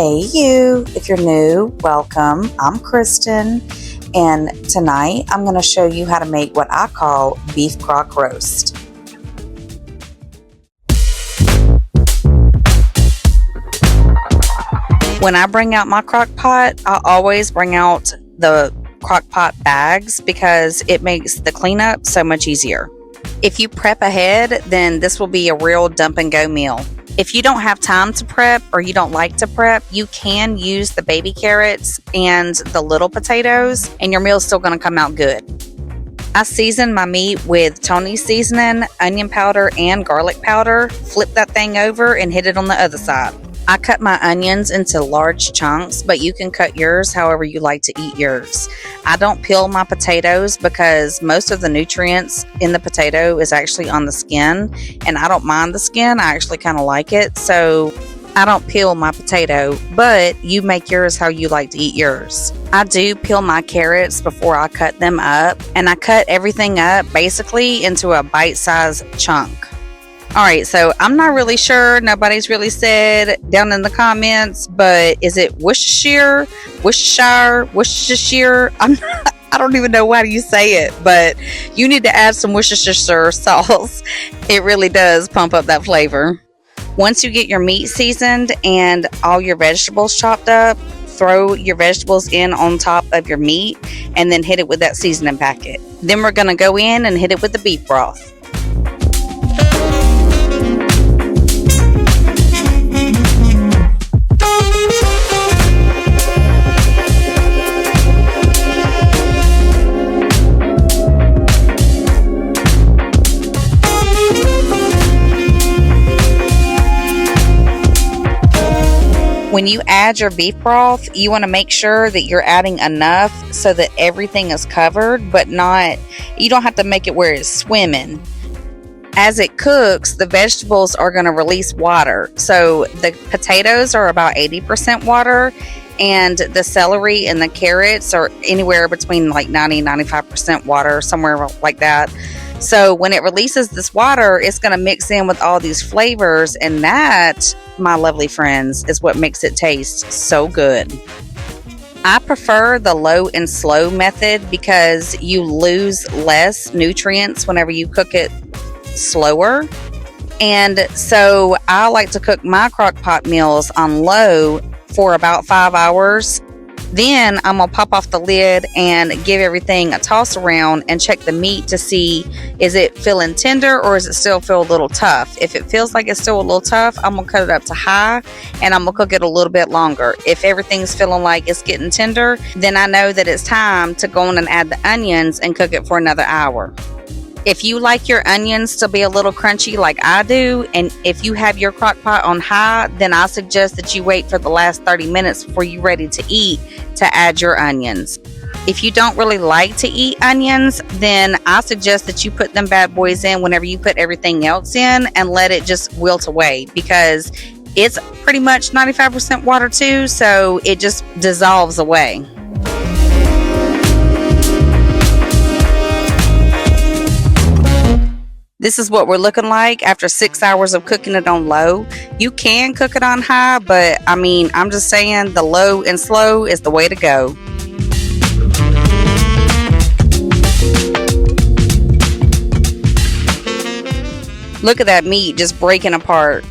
Hey you, if you're new, welcome. I'm Kristen, and tonight I'm going to show you how to make what I call beef crock roast. When I bring out my crock pot, I always bring out the crock pot bags because it makes the cleanup so much easier. If you prep ahead, then this will be a real dump and go meal. If you don't have time to prep or you don't like to prep, you can use the baby carrots and the little potatoes and your meal's still going to come out good. I season my meat with Tony seasoning, onion powder, and garlic powder. Flip that thing over and hit it on the other side. I cut my onions into large chunks, but you can cut yours however you like to eat yours. I don't peel my potatoes because most of the nutrients in the potato is actually on the skin, and I don't mind the skin. I actually kind of like it, so I don't peel my potato, but you make yours how you like to eat yours. I do peel my carrots before I cut them up, and I cut everything up basically into a bite-sized chunk. Alright, so I'm not really sure. Nobody's really said down in the comments, but is it Worcestershire? I don't even know how you say it, but you need to add some Worcestershire sauce. It really does pump up that flavor. Once you get your meat seasoned and all your vegetables chopped up, throw your vegetables in on top of your meat and then hit it with that seasoning packet. Then we're going to go in and hit it with the beef broth. When you add your beef broth, you want to make sure that you're adding enough so that everything is covered, but you don't have to make it where it's swimming. As it cooks, the vegetables are going to release water. So the potatoes are about 80% water, and the celery and the carrots are anywhere between like 90-95% water, somewhere like that. So when it releases this water, it's going to mix in with all these flavors, and that, my lovely friends, is what makes it taste so good. I prefer the low and slow method because you lose less nutrients whenever you cook it slower. And so I like to cook my crock pot meals on low for about 5 hours. Then I'm going to pop off the lid and give everything a toss around and check the meat to see, is it feeling tender or is it still feel a little tough? If it feels like it's still a little tough, I'm going to cut it up to high and I'm going to cook it a little bit longer. If everything's feeling like it's getting tender, then I know that it's time to go on and add the onions and cook it for another hour. If you like your onions to be a little crunchy like I do, and if you have your crock pot on high, then I suggest that you wait for the last 30 minutes before you're ready to eat to add your onions. If you don't really like to eat onions, then I suggest that you put them bad boys in whenever you put everything else in and let it just wilt away, because it's pretty much 95% water too, so it just dissolves away. This is what we're looking like after 6 hours of cooking it on low. You can cook it on high, but I'm just saying the low and slow is the way to go. Look at that meat just breaking apart.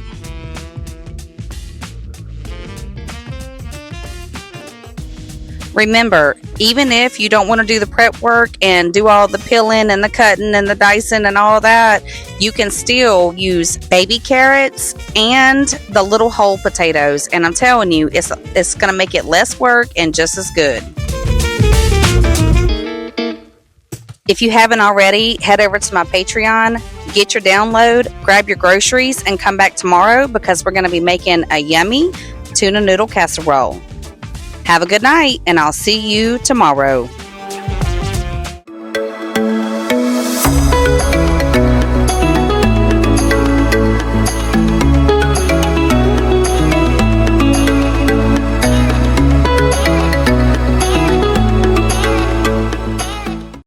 Remember, even if you don't want to do the prep work and do all the peeling and the cutting and the dicing and all that, you can still use baby carrots and the little whole potatoes. And I'm telling you, it's going to make it less work and just as good. If you haven't already, head over to my Patreon, get your download, grab your groceries, and come back tomorrow because we're going to be making a yummy tuna noodle casserole. Have a good night, and I'll see you tomorrow.